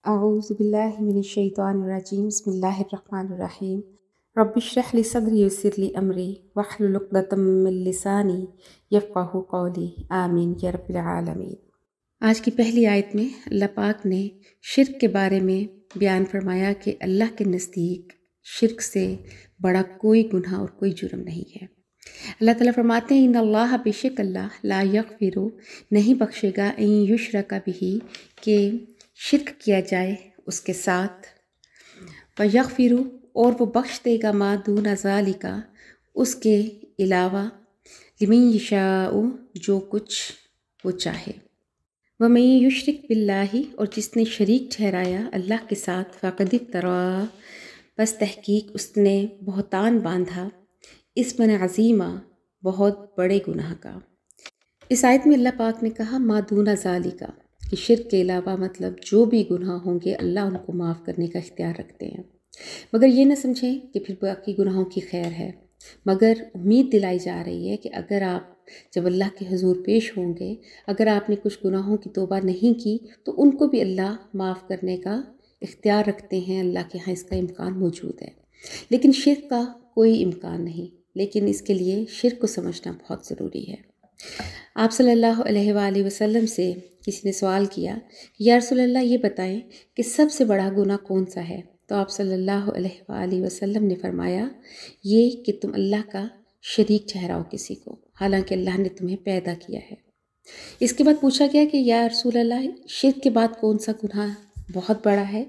أعوذ بالله من الشيطان الرجيم بسم الله الرحمن الرحيم رب اشرح لي صدري ويسر لي أمري واحلل عقدة من لساني يفقهوا قولي آمین یا رب العالمین۔ آج کی پہلی آیت میں اللہ پاک نے شرک کے بارے میں بیان فرمایا کہ اللہ کے نزدیک شرک سے بڑا کوئی گناہ اور کوئی جرم نہیں ہے۔ اللہ تعالیٰ فرماتے ہیں ان اللہ بے شک اللہ لا یغفر نہیں بخشے گا ان یشرک بہ کہ شرک کیا جائے اس کے ساتھ، ویغفر اور وہ بخش دے گا ما دون ذالک اس کے علاوہ، لمن یشاء جو کچھ وہ چاہے، ومن یشرک باللہ اور جس نے شریک ٹھہرایا اللہ کے ساتھ، فقد افتری بس تحقیق اس نے بہتان باندھا، اسمًا عظیما بہت بڑے گناہ کا۔ اس آیت میں اللہ پاک نے کہا ما دون ذالک کہ شرک کے علاوہ مطلب جو بھی گناہ ہوں گے اللہ ان کو معاف کرنے کا اختیار رکھتے ہیں، مگر یہ نہ سمجھیں کہ پھر باقی گناہوں کی خیر ہے، مگر امید دلائی جا رہی ہے کہ اگر آپ جب اللہ کے حضور پیش ہوں گے، اگر آپ نے کچھ گناہوں کی توبہ نہیں کی تو ان کو بھی اللہ معاف کرنے کا اختیار رکھتے ہیں، اللہ کے ہاں اس کا امکان موجود ہے، لیکن شرک کا کوئی امکان نہیں، لیکن اس کے لیے شرک کو سمجھنا بہت ضروری ہے۔ آپ صلی اللہ علیہ وآلہ وسلم سے کسی نے سوال کیا کہ یا رسول اللہ یہ بتائیں کہ سب سے بڑا گناہ کون سا ہے؟ تو آپ صلی اللہ علیہ وآلہ وسلم نے فرمایا یہ کہ تم اللہ کا شریک ٹھہراؤ کسی کو، حالانکہ اللہ نے تمہیں پیدا کیا ہے۔ اس کے بعد پوچھا گیا کہ یا رسول اللہ شرک کے بعد کون سا گناہ بہت بڑا ہے؟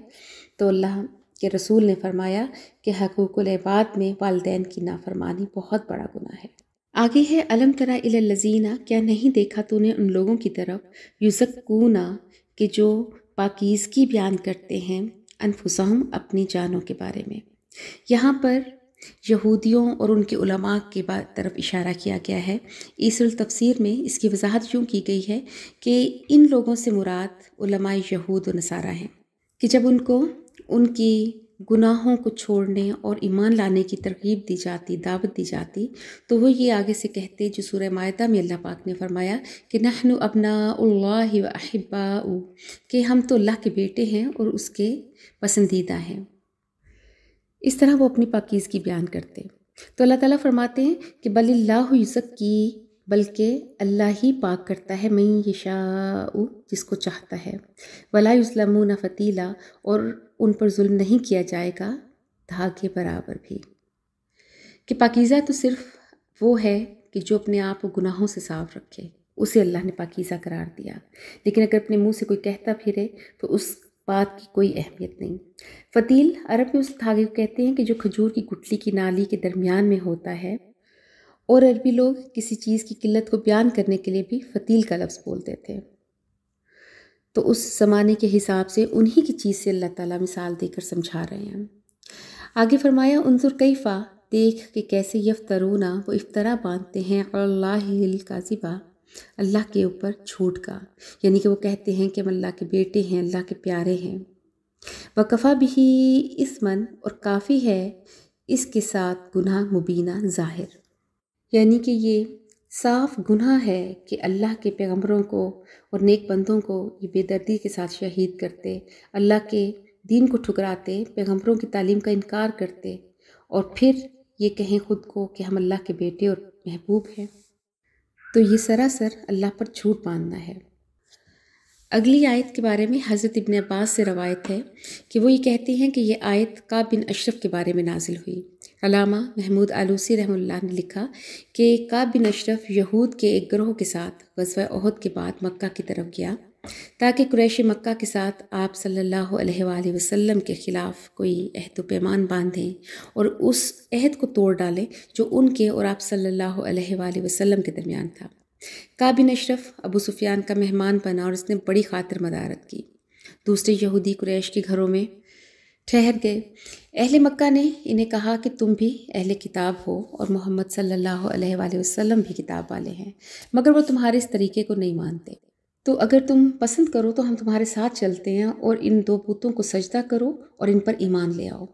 تو اللہ کے رسول نے فرمایا کہ حقوق العباد میں والدین کی نافرمانی بہت بڑا گناہ ہے۔ آگے ہے الم تری الی الذین کیا نہیں دیکھا تو نے ان لوگوں کی طرف یزکون کہ جو پاکیزگی بیان کرتے ہیں انفسہم اپنی جانوں کے بارے میں۔ یہاں پر یہودیوں اور ان کے علماء کے طرف اشارہ کیا گیا ہے۔ عیسر التفسیر میں اس کی وضاحت یوں کی گئی ہے کہ ان لوگوں سے مراد علماء یہود و نصارہ ہیں کہ جب ان کو ان کی گناہوں کو چھوڑنے اور ایمان لانے کی ترغیب دی جاتی، دعوت دی جاتی، تو وہ یہ آگے سے کہتے جو سورہ مائدہ میں اللہ پاک نے فرمایا کہ نحن ابناء اللہ و احباء کہ ہم تو اللہ کے بیٹے ہیں اور اس کے پسندیدہ ہیں۔ اس طرح وہ اپنی پاکیزگی بیان کرتے، تو اللہ تعالیٰ فرماتے ہیں کہ بل اللہ یزکی بلکہ اللہ ہی پاک کرتا ہے من یشاء جس کو چاہتا ہے، ولا یظلمون فتیلا اور ان پر ظلم نہیں کیا جائے گا دھاگے برابر بھی۔ کہ پاکیزہ تو صرف وہ ہے کہ جو اپنے آپ کو گناہوں سے صاف رکھے، اسے اللہ نے پاکیزہ قرار دیا، لیکن اگر اپنے منہ سے کوئی کہتا پھرے تو اس بات کی کوئی اہمیت نہیں۔ فتیل عرب میں اس دھاگے کو کہتے ہیں کہ جو کھجور کی گٹلی کی نالی کے درمیان میں ہوتا ہے، اور عربی لوگ کسی چیز کی قلت کو بیان کرنے کے لیے بھی فتیل کا لفظ بولتے تھے، تو اس زمانے کے حساب سے انہی کی چیز سے اللہ تعالیٰ مثال دے کر سمجھا رہے ہیں۔ آگے فرمایا انظر کیفا دیکھ کہ کیسے یفترونا وہ افطرا باندھتے ہیں اللہ الکاذبا اللہ کے اوپر جھوٹ کا، یعنی کہ وہ کہتے ہیں کہ ہم اللہ کے بیٹے ہیں، اللہ کے پیارے ہیں۔ وکفا بہ اسمن اور کافی ہے اس کے ساتھ گناہ مبینہ ظاہر، یعنی کہ یہ صاف گناہ ہے کہ اللہ کے پیغمبروں کو اور نیک بندوں کو یہ بے دردی کے ساتھ شہید کرتے، اللہ کے دین کو ٹھکراتے، پیغمبروں کی تعلیم کا انکار کرتے، اور پھر یہ کہیں خود کو کہ ہم اللہ کے بیٹے اور محبوب ہیں، تو یہ سراسر اللہ پر جھوٹ باندھنا ہے۔ اگلی آیت کے بارے میں حضرت ابن عباس سے روایت ہے کہ وہ یہ کہتے ہیں کہ یہ آیت کعب بن اشرف کے بارے میں نازل ہوئی۔ علامہ محمود آلوسی رحمہ اللہ نے لکھا کہ کعب بن اشرف یہود کے ایک گروہ کے ساتھ غزوہ احد کے بعد مکہ کی طرف گیا تاکہ قریش مکہ کے ساتھ آپ صلی اللہ علیہ وآلہ وسلم کے خلاف کوئی عہد و پیمان باندھیں اور اس عہد کو توڑ ڈالیں جو ان کے اور آپ صلی اللہ علیہ وآلہ وسلم کے درمیان تھا۔ کعب بن اشرف ابو سفیان کا مہمان بنا اور اس نے بڑی خاطر مدارت کی، دوسرے یہودی قریش کے گھروں میں ٹھہر گئے۔ اہل مکہ نے انہیں کہا کہ تم بھی اہل کتاب ہو اور محمد صلی اللہ علیہ وآلہ وسلم بھی کتاب والے ہیں، مگر وہ تمہارے اس طریقے کو نہیں مانتے، تو اگر تم پسند کرو تو ہم تمہارے ساتھ چلتے ہیں اور ان دو بتوں کو سجدہ کرو اور ان پر ایمان لے آؤ۔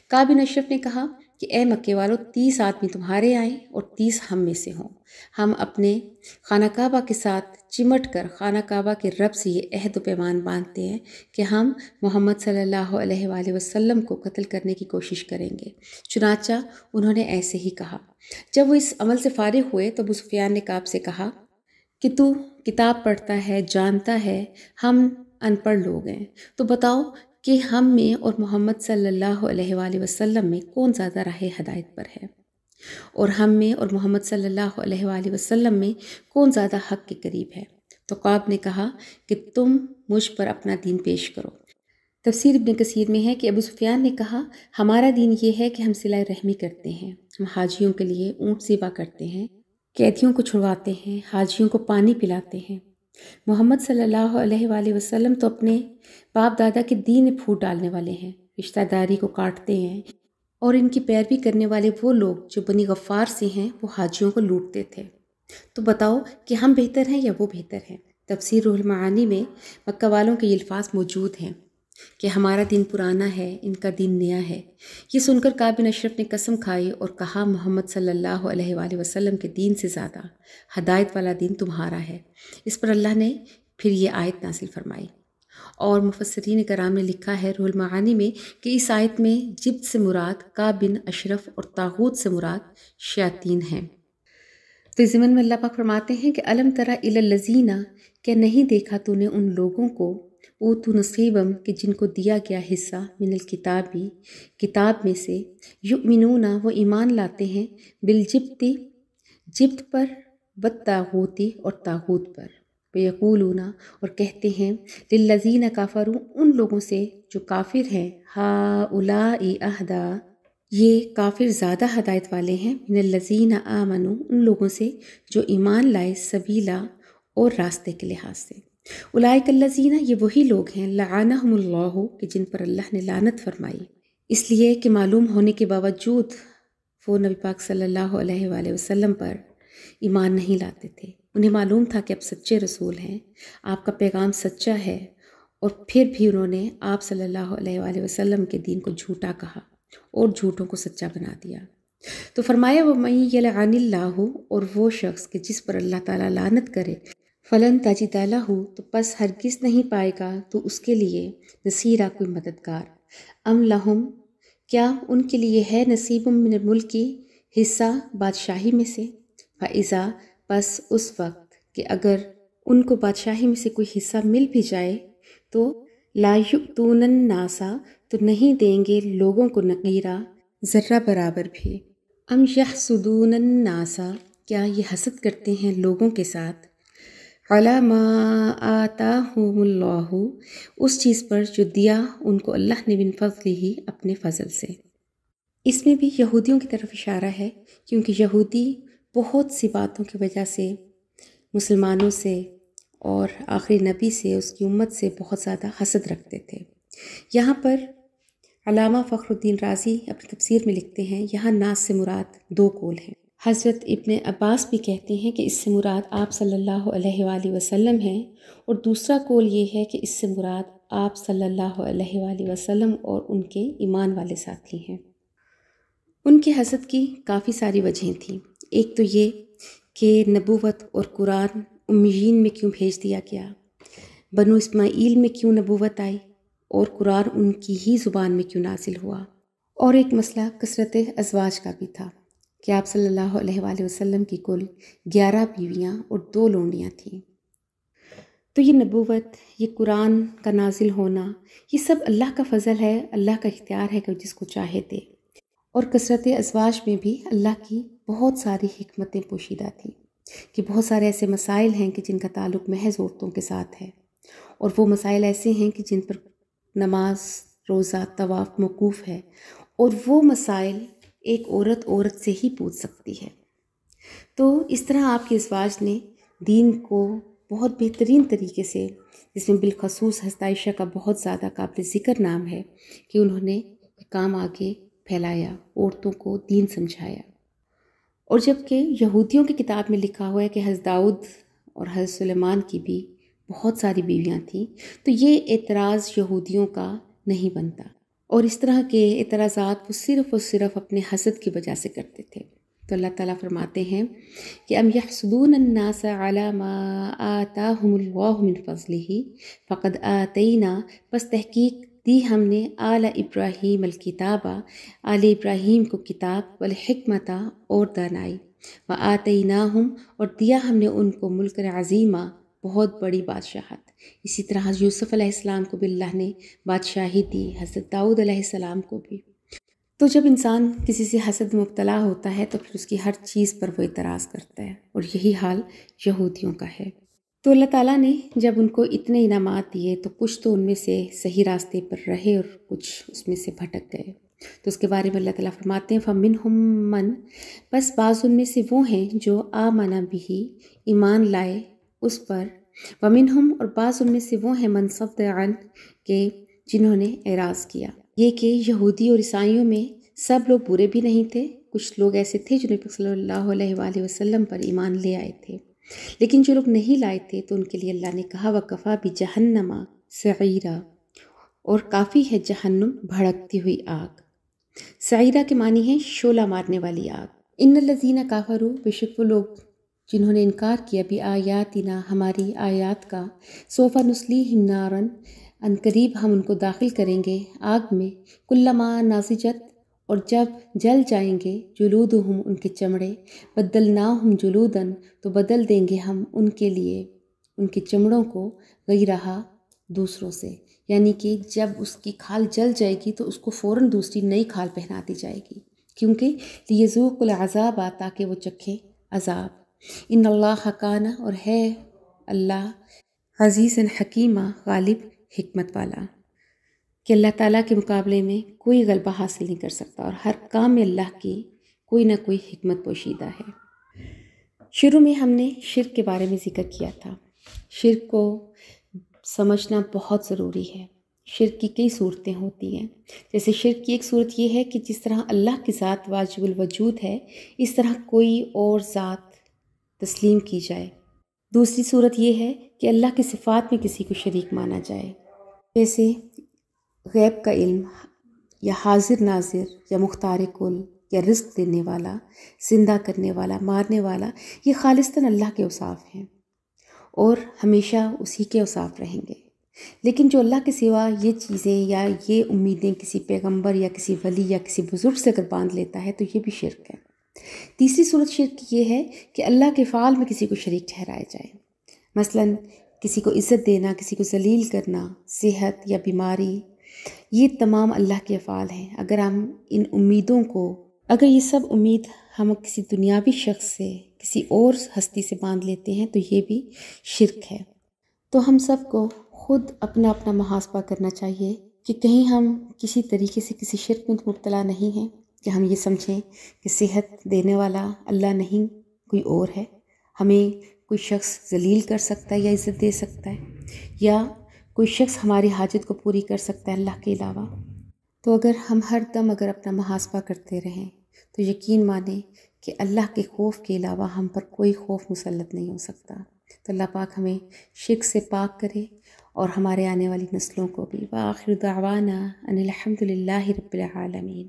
کعب بن اشرف نے کہا کہ اے مکے والو 30 آدمی تمہارے آئیں اور 30 ہم میں سے ہوں، ہم اپنے خانہ کعبہ کے ساتھ چمٹ کر خانہ کعبہ کے رب سے یہ عہد و پیمان باندھتے ہیں کہ ہم محمد صلی اللہ علیہ وآلہ وسلم کو قتل کرنے کی کوشش کریں گے۔ چنانچہ انہوں نے ایسے ہی کہا۔ جب وہ اس عمل سے فارغ ہوئے تو ابو سفیان نے کعب سے کہا کہ تو کتاب پڑھتا ہے، جانتا ہے ہم ان پڑھ لوگ ہیں، تو بتاؤ کہ ہم میں اور محمد صلی اللہ علیہ وآلہ وسلم میں کون زیادہ راہ ہدایت پر ہے، اور ہم میں اور محمد صلی اللہ علیہ وآلہ وسلم میں کون زیادہ حق کے قریب ہے؟ تو کعب نے کہا کہ تم مجھ پر اپنا دین پیش کرو۔ تفسیر ابن کثیر میں ہے کہ ابو سفیان نے کہا ہمارا دین یہ ہے کہ ہم صلہ رحمی کرتے ہیں، ہم حاجیوں کے لیے اونٹ ذبح کرتے ہیں، قیدیوں کو چھڑواتے ہیں، حاجیوں کو پانی پلاتے ہیں۔ محمد صلی اللہ علیہ وآلہ وسلم تو اپنے باپ دادا کے دین میں پھوٹ ڈالنے والے ہیں، رشتہ داری کو کاٹتے ہیں، اور ان کی پیروی کرنے والے وہ لوگ جو بنی غفار سے ہیں وہ حاجیوں کو لوٹتے تھے۔ تو بتاؤ کہ ہم بہتر ہیں یا وہ بہتر ہیں؟ تفسیر روح المعانی میں مکہ والوں کے یہ الفاظ موجود ہیں کہ ہمارا دین پرانا ہے، ان کا دین نیا ہے۔ یہ سن کر کعب بن اشرف نے قسم کھائی اور کہا محمد صلی اللہ علیہ وآلہ وسلم کے دین سے زیادہ ہدایت والا دین تمہارا ہے۔ اس پر اللہ نے پھر یہ آیت نازل فرمائی، اور مفسرین کرام نے لکھا ہے روح المعانی میں کہ اس آیت میں جبت سے مراد کعب بن اشرف اور طاغوت سے مراد شیاطین ہیں۔ تو اس ضمن میں اللہ پاک فرماتے ہیں کہ الم تری الی الذین، کیا نہیں دیکھا تو نے ان لوگوں کو اوتوا نصیبا کہ جن کو دیا گیا حصہ من الکتابی کتاب میں سے، یؤمنون وہ ایمان لاتے ہیں بالجبت جبت پر، والطاغوت اور طاغوت پر، ویقولون اور کہتے ہیں للذین کفروا ان لوگوں سے جو کافر ہیں، ہؤلاء اہدی یہ کافر زیادہ ہدایت والے ہیں، من الذین آمنوا ان لوگوں سے جو ایمان لائے، سبیلا اور راستے کے لحاظ سے۔ اولئک الذین یہ وہی لوگ ہیں لعنہم اللہ کہ جن پر اللہ نے لعنت فرمائی، اس لیے کہ معلوم ہونے کے باوجود وہ نبی پاک صلی اللہ علیہ وآلہ وسلم پر ایمان نہیں لاتے تھے۔ انہیں معلوم تھا کہ آپ سچے رسول ہیں، آپ کا پیغام سچا ہے، اور پھر بھی انہوں نے آپ صلی اللہ علیہ وآلہ وسلم کے دین کو جھوٹا کہا اور جھوٹوں کو سچا بنا دیا۔ تو فرمایا وَمَن یلعن اللہ اور وہ شخص کہ جس پر اللہ تعالیٰ لعنت کرے، فلن تجد لہ تو پس ہرگز نہیں پائے گا تو اس کے لیے نصیرا کوئی مددگار۔ ام لہم کیا ان کے لیے ہے نصیب من الملک حصہ بادشاہی میں سے، فاذا پس اس وقت کہ اگر ان کو بادشاہی میں سے کوئی حصہ مل بھی جائے تو لا یؤتون الناس تو نہیں دیں گے لوگوں کو نقیرا ذرہ برابر بھی۔ ام یحسدون الناس کیا یہ حسد کرتے ہیں لوگوں کے ساتھ، علی ما آتاہم اللہ اس چیز پر جو دیا ان کو اللہ نے من فضلہ اپنے فضل سے۔ اس میں بھی یہودیوں کی طرف اشارہ ہے، کیونکہ یہودی بہت سی باتوں کی وجہ سے مسلمانوں سے اور آخری نبی سے، اس کی امت سے بہت زیادہ حسد رکھتے تھے۔ یہاں پر علامہ فخر الدین رازی اپنی تفسیر میں لکھتے ہیں یہاں ناس سے مراد دو قول ہیں۔ حضرت ابن عباس بھی کہتے ہیں کہ اس سے مراد آپ صلی اللہ علیہ وآلہ وسلم ہیں، اور دوسرا قول یہ ہے کہ اس سے مراد آپ صلی اللہ علیہ وآلہ وسلم اور ان کے ایمان والے ساتھی ہیں۔ ان کے حسد کی کافی ساری وجہیں تھیں۔ ایک تو یہ کہ نبوت اور قرآن امیین میں کیوں بھیج دیا گیا، بنو اسماعیل میں کیوں نبوت آئی، اور قرآن ان کی ہی زبان میں کیوں نازل ہوا، اور ایک مسئلہ کثرت ازواج کا بھی تھا کہ آپ صلی اللہ علیہ وآلہ وسلم کی کل 11 بیویاں اور 2 لونڈیاں تھیں۔ تو یہ نبوت، یہ قرآن کا نازل ہونا، یہ سب اللہ کا فضل ہے، اللہ کا اختیار ہے کہ جس کو چاہے دے، اور کثرت ازواج میں بھی اللہ کی بہت ساری حکمتیں پوشیدہ تھیں کہ بہت سارے ایسے مسائل ہیں کہ جن کا تعلق محض عورتوں کے ساتھ ہے، اور وہ مسائل ایسے ہیں کہ جن پر نماز، روزہ، طواف موقوف ہے، اور وہ مسائل ایک عورت سے ہی پوچھ سکتی ہے۔ تو اس طرح آپ کے ازواج نے دین کو بہت بہترین طریقے سے، جس میں بالخصوص حضرت عائشہ کا بہت زیادہ قابل ذکر نام ہے کہ انہوں نے کام آگے پھیلایا، عورتوں کو دین سمجھایا۔ اور جبکہ یہودیوں کی کتاب میں لکھا ہوا ہے کہ حضرت داؤد اور حضرت سلیمان کی بھی بہت ساری بیویاں تھیں، تو یہ اعتراض یہودیوں کا نہیں بنتا، اور اس طرح کے اعتراضات وہ صرف اور صرف اپنے حسد کی وجہ سے کرتے تھے۔ تو اللہ تعالیٰ فرماتے ہیں کہ ام یحسدون الناس علی ما آتاہم اللہ من فضلہ فقد آتینا، پس تحقیق دی ہم نے آل ابراہیم الکتابہ، آل ابراہیم کو کتاب، والحکمت اور دانائی، وآتیناہم اور دیا ہم نے ان کو ملک عظیمہ، بہت بڑی بادشاہت۔ اسی طرح یوسف علیہ السلام کو بھی اللہ نے بادشاہی دی، حضرت داؤد علیہ السلام کو بھی۔ تو جب انسان کسی سے حسد میں مبتلا ہوتا ہے تو پھر اس کی ہر چیز پر وہ اعتراض کرتا ہے، اور یہی حال یہودیوں کا ہے۔ تو اللہ تعالیٰ نے جب ان کو اتنے انعامات دیے تو کچھ تو ان میں سے صحیح راستے پر رہے اور کچھ اس میں سے بھٹک گئے۔ تو اس کے بارے میں اللہ تعالیٰ فرماتے ہیں فَمِنْهُمْ مَنْ، بس بعض ان میں سے وہ ہیں جو آمَنَ بِهِ، ایمان لائے اس پر، وَمِنْهُمْ اور بعض ان میں سے وہ ہیں مَنْ صَدَّ عَنْهُ کہ جنہوں نے اعراض کیا۔ یہ کہ یہودی اور عیسائیوں میں سب لوگ برے بھی نہیں تھے، کچھ لوگ ایسے تھے جو نبی صلی اللہ علیہ وآلہ وسلم پر ایمان لے آئے تھے، لیکن جو لوگ نہیں لائے تھے تو ان کے لیے اللہ نے کہا وَكَفَى بِجَهَنَّمَ سَعِيرًا، اور کافی ہے جہنم بھڑکتی ہوئی آگ۔ سعیرہ کے معنی ہے شعلہ مارنے والی آگ۔ ان الذین کافروا، بے شک وہ لوگ جنہوں نے انکار کیا بھی آیاتنا، ہماری آیات کا، سوف نصلیہم نارا، ان قریب ہم ان کو داخل کریں گے آگ میں، کلما ناضجت اور جب جل جائیں گے، جلودہم ان کے چمڑے، بدلناہم جلودن تو بدل دیں گے ہم ان کے لیے ان کے چمڑوں کو، غیرہا دوسروں سے، یعنی کہ جب اس کی کھال جل جائے گی تو اس کو فوراً دوسری نئی کھال پہنا دی جائے گی، کیونکہ لیذوقوا العذاب، تاکہ وہ چکھیں عذاب۔ ان اللہ کان، اور ہے اللہ، عزیز حکیمہ، غالب حکمت والا، کہ اللہ تعالیٰ کے مقابلے میں کوئی غلبہ حاصل نہیں کر سکتا، اور ہر کام میں اللہ کی کوئی نہ کوئی حکمت پوشیدہ ہے۔ شروع میں ہم نے شرک کے بارے میں ذکر کیا تھا۔ شرک کو سمجھنا بہت ضروری ہے۔ شرک کی کئی صورتیں ہوتی ہیں، جیسے شرک کی ایک صورت یہ ہے کہ جس طرح اللہ کی ذات واجب الوجود ہے، اس طرح کوئی اور ذات تسلیم کی جائے۔ دوسری صورت یہ ہے کہ اللہ کی صفات میں کسی کو شریک مانا جائے، جیسے غیب کا علم، یا حاضر ناظر، یا مختار کل، یا رزق دینے والا، زندہ کرنے والا، مارنے والا، یہ خالصتاً اللہ کے اوصاف ہیں اور ہمیشہ اسی کے اوصاف رہیں گے۔ لیکن جو اللہ کے سوا یہ چیزیں یا یہ امیدیں کسی پیغمبر یا کسی ولی یا کسی بزرگ سے اگر باندھ لیتا ہے تو یہ بھی شرک ہے۔ تیسری صورت شرک کی یہ ہے کہ اللہ کے افعال میں کسی کو شریک ٹھہرایا جائے، مثلاً کسی کو عزت دینا، کسی کو ذلیل کرنا، صحت یا بیماری، یہ تمام اللہ کے افعال ہیں۔ اگر ہم ان امیدوں کو، اگر یہ سب امید ہم کسی دنیاوی شخص سے، کسی اور ہستی سے باندھ لیتے ہیں تو یہ بھی شرک ہے۔ تو ہم سب کو خود اپنا اپنا محاسبہ کرنا چاہیے کہ کہیں ہم کسی طریقے سے کسی شرک میں مبتلا نہیں ہیں، کہ ہم یہ سمجھیں کہ صحت دینے والا اللہ نہیں کوئی اور ہے، ہمیں کوئی شخص ذلیل کر سکتا ہے یا عزت دے سکتا ہے، یا کوئی شخص ہماری حاجت کو پوری کر سکتا ہے اللہ کے علاوہ۔ تو اگر ہم ہر دم اگر اپنا محاسبہ کرتے رہیں تو یقین مانیں کہ اللہ کے خوف کے علاوہ ہم پر کوئی خوف مسلط نہیں ہو سکتا۔ تو اللہ پاک ہمیں شرک سے پاک کرے اور ہمارے آنے والی نسلوں کو بھی۔ وآخر دعوانا ان الحمد للہ رب العالمین۔